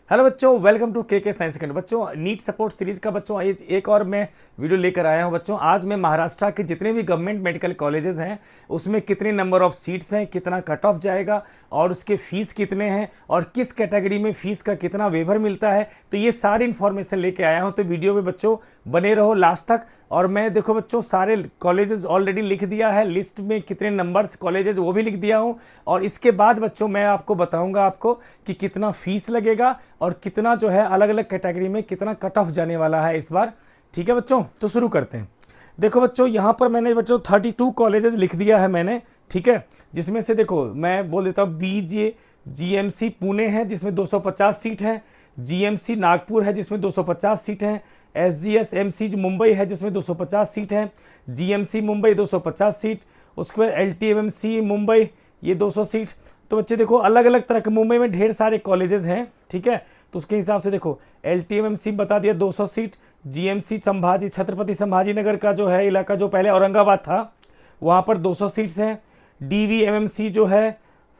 Hello बच्चों, welcome to के science second. बच्चों, नीट सपोर्ट सीरीज का बच्चों एक और मैं वीडियो लेकर आया हूं। बच्चों, आज मैं महाराष्ट्र के जितने भी गवर्नमेंट मेडिकल कॉलेजेस हैं उसमें कितने नंबर ऑफ सीट्स हैं, कितना कट ऑफ जाएगा और उसके फीस कितने हैं और किस कैटेगरी में फीस का कितना वेवर मिलता है, तो ये सारी इन्फॉर्मेशन लेके आया हूँ। तो वीडियो में बच्चों बने रहो लास्ट तक। और मैं देखो बच्चों सारे कॉलेजेस ऑलरेडी लिख दिया है, लिस्ट में कितने नंबर्स कॉलेजेस वो भी लिख दिया हूँ। और इसके बाद बच्चों मैं आपको बताऊंगा आपको कि कितना फीस लगेगा और कितना जो है अलग अलग कैटेगरी में कितना कट ऑफ जाने वाला है इस बार। ठीक है बच्चों, तो शुरू करते हैं। देखो बच्चों, यहाँ पर मैंने बच्चों 32 कॉलेजेस लिख दिया है मैंने, ठीक है। जिसमें से देखो मैं बोल देता हूँ, जीएमसी पुणे है जिसमें 250 सीट है, जीएमसी नागपुर है जिसमें 250 सीट है, एसजीएसएमसी जो मुंबई है जिसमें 250 सीट है, जीएमसी मुंबई 250 सीट, उसके बाद एलटीएमसी मुंबई ये 200 सीट। तो बच्चे देखो अलग अलग तरह के मुंबई में ढेर सारे कॉलेजेस हैं, ठीक है। तो उसके हिसाब से देखो एलटीएमसी बता दिया 200 सीट, जीएमसी छत्रपति संभाजी नगर का जो है इलाका जो पहले औरंगाबाद था वहाँ पर 200 सीट्स हैं। डीवीएमएमसी जो है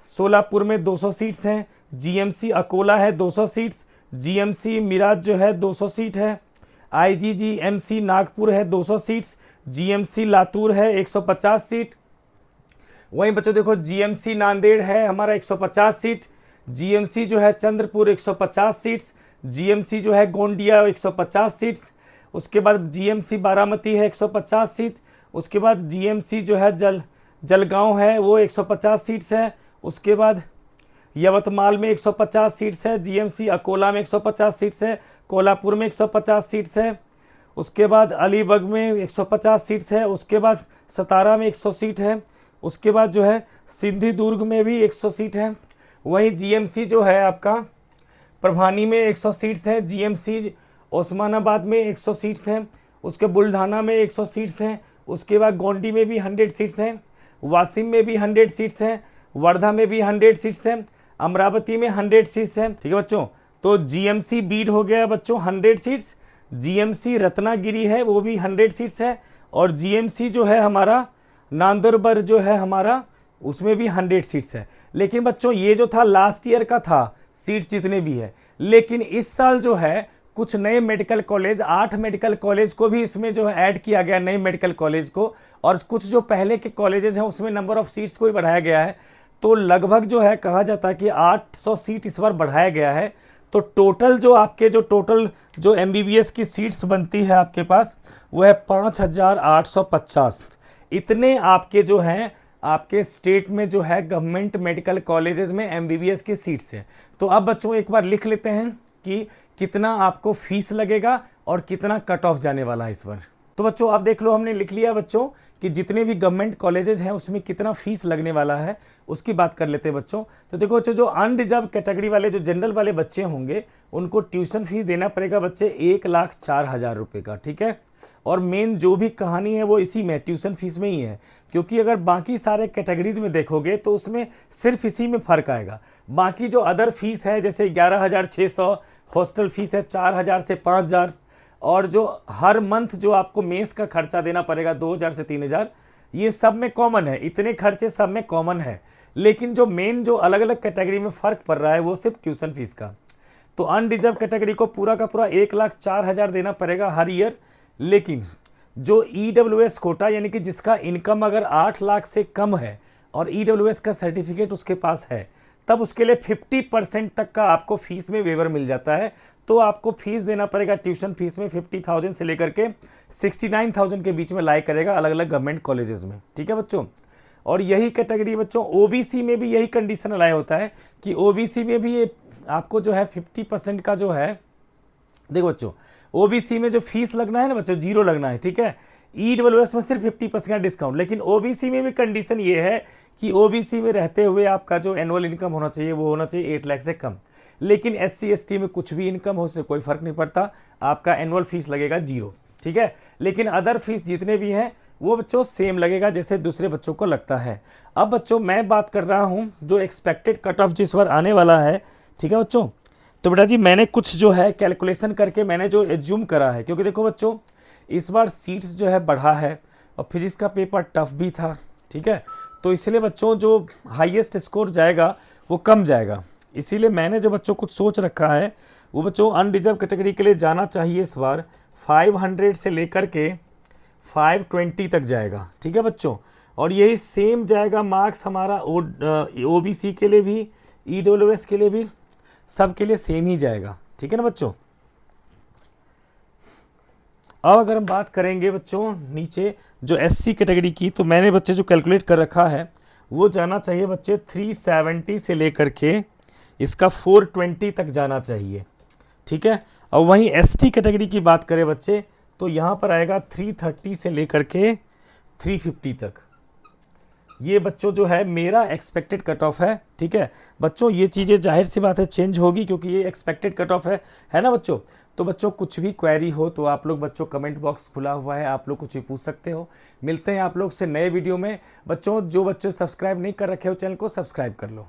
सोलापुर में 200 सीट्स हैं, जीएमसी अकोला है 200 सीट्स, जीएमसी मिराज जो है 200 सीट है, आईजीजीएमसी नागपुर है 200 सीट्स, जीएमसी लातूर है 150 सीट। वहीं बच्चों देखो जीएमसी नांदेड़ है हमारा 150 सीट, जीएमसी जो है चंद्रपुर 150 सीट्स, जीएमसी जो है गोंडिया 150 सीट्स, उसके बाद जीएमसी बारामती है 150 सीट, उसके बाद जीएमसी जो है जलगांव है वो 150 सीट्स है, उसके बाद यवतमाल में 150 सीट्स है, जीएमसी अकोला में 150 सीट्स है, कोल्हापुर में 150 सीट्स है, उसके बाद अलीबाग में 150 सीट्स है, उसके बाद सतारा में 100 सीट है, उसके बाद जो है सिंधुदुर्ग में भी 100 सीट है। वहीं जीएमसी जो है आपका परभानी में 100 सीट्स हैं, जीएमसी ओस्मानाबाद में 100 सीट्स हैं, उसके बुल्ढाना में 100 सीट्स हैं, उसके बाद गोंडी में भी 100 सीट्स हैं, वासिम में भी 100 सीट्स हैं, वर्धा में भी 100 सीट्स हैं, अमरावती में 100 सीट्स हैं। ठीक है बच्चों, तो जीएमसी बीड हो गया बच्चों 100 सीट्स, जीएमसी रत्नागिरी है वो भी 100 सीट्स है, और जीएमसी जो है हमारा नांदुरबार जो है हमारा उसमें भी 100 सीट्स है। लेकिन बच्चों ये जो था लास्ट ईयर का था सीट्स जितने भी है, लेकिन इस साल जो है कुछ नए मेडिकल कॉलेज 8 मेडिकल कॉलेज को भी इसमें जो है ऐड किया गया, नए मेडिकल कॉलेज को, और कुछ जो पहले के कॉलेजेस हैं उसमें नंबर ऑफ सीट्स को भी बढ़ाया गया है। तो लगभग जो है कहा जाता है कि 800 सीट इस बार बढ़ाया गया है। तो टोटल जो आपके जो एमबीबीएस की सीट्स बनती है आपके पास वो है 5850। इतने आपके जो हैं आपके स्टेट में जो है गवर्नमेंट मेडिकल कॉलेजेस में एमबीबीएस की सीट्स हैं। तो अब बच्चों एक बार लिख लेते हैं कि कितना आपको फीस लगेगा और कितना कट ऑफ जाने वाला है इस बार। तो बच्चों आप देख लो, हमने लिख लिया बच्चों कि जितने भी गवर्नमेंट कॉलेजेस हैं उसमें कितना फीस लगने वाला है, उसकी बात कर लेते हैं बच्चों। तो देखो बच्चों, जो अनरिजर्व कैटेगरी वाले जो जनरल वाले बच्चे होंगे उनको ट्यूशन फीस देना पड़ेगा बच्चे 1,04,000 रुपये का, ठीक है। और मेन जो भी कहानी है वो इसी में ट्यूशन फीस में ही है, क्योंकि अगर बाकी सारे कैटेगरीज में देखोगे तो उसमें सिर्फ इसी में फ़र्क आएगा। बाकी जो अदर फीस है जैसे 11,600, हॉस्टल फीस है 4,000 से 5,000, और जो हर मंथ जो आपको मेस का खर्चा देना पड़ेगा 2,000 से 3,000, ये सब में कॉमन है, इतने खर्चे सब में कॉमन है। लेकिन जो मेन जो अलग अलग कैटेगरी में फ़र्क पड़ रहा है वो सिर्फ ट्यूशन फीस का। तो अनरिजर्व कैटेगरी को पूरा का पूरा 1,04,000 देना पड़ेगा हर ईयर। लेकिन जो ईडब्ल्यूएस कोटा यानी कि जिसका इनकम अगर 8 लाख से कम है और ईडब्ल्यूएस का सर्टिफिकेट उसके पास है, तब उसके लिए 50% तक का आपको फीस में वेवर मिल जाता है। तो आपको फीस देना पड़ेगा ट्यूशन फीस में 50,000 से लेकर के 69,000 के बीच में लाई करेगा अलग अलग गवर्नमेंट कॉलेजेस में, ठीक है बच्चों। और यही कैटेगरी बच्चों ओबीसी में भी यही कंडीशन अलाय होता है कि ओबीसी में भी ये आपको जो है 50% का जो है, देखो बच्चों ओबीसी में जो फीस लगना है ना बच्चों 0 लगना है, ठीक है। ईडब्ल्यूएस में सिर्फ 50% का डिस्काउंट। लेकिन ओबीसी में भी कंडीशन ये है कि ओबीसी में रहते हुए आपका जो एनुअल इनकम होना चाहिए वो होना चाहिए 8 लाख से कम। लेकिन एससी एसटी में कुछ भी इनकम हो उससे कोई फर्क नहीं पड़ता, आपका एनुअल फीस लगेगा 0, ठीक है। लेकिन अदर फीस जितने भी हैं वो बच्चों सेम लगेगा जैसे दूसरे बच्चों को लगता है। अब बच्चों मैं बात कर रहा हूँ जो एक्सपेक्टेड कट ऑफ जिस बार आने वाला है, ठीक है बच्चों। तो बेटा जी मैंने कुछ जो है कैलकुलेशन करके मैंने जो एज्यूम करा है, क्योंकि देखो बच्चों इस बार सीट्स जो है बढ़ा है और फिजिक्स का पेपर टफ भी था, ठीक है। तो इसलिए बच्चों जो हाईएस्ट स्कोर जाएगा वो कम जाएगा। इसीलिए मैंने जो बच्चों कुछ सोच रखा है वो बच्चों अनरिजर्व कैटेगरी के लिए जाना चाहिए इस बार 500 से लेकर के 520 तक जाएगा, ठीक है बच्चों। और यही सेम जाएगा मार्क्स हमारा ओबीसी के लिए भी, ईडब्ल्यूएस के लिए भी, सब के लिए सेम ही जाएगा, ठीक है ना बच्चों। अब अगर हम बात करेंगे बच्चों नीचे जो एससी कैटेगरी की, तो मैंने बच्चे जो कैलकुलेट कर रखा है वो जाना चाहिए बच्चे 370 से लेकर के इसका 420 तक जाना चाहिए, ठीक है। और वहीं एसटी कैटेगरी की बात करें बच्चे तो यहाँ पर आएगा 330 से लेकर के 350 तक। ये बच्चों जो है मेरा एक्सपेक्टेड कट ऑफ है, ठीक है बच्चों। ये चीज़ें जाहिर सी बात है चेंज होगी क्योंकि ये एक्सपेक्टेड कट ऑफ है ना बच्चों। तो बच्चों कुछ भी क्वेरी हो तो आप लोग बच्चों कमेंट बॉक्स खुला हुआ है, आप लोग कुछ भी पूछ सकते हो। मिलते हैं आप लोग से नए वीडियो में बच्चों। जो बच्चे सब्सक्राइब नहीं कर रखे हो चैनल को सब्सक्राइब कर लो।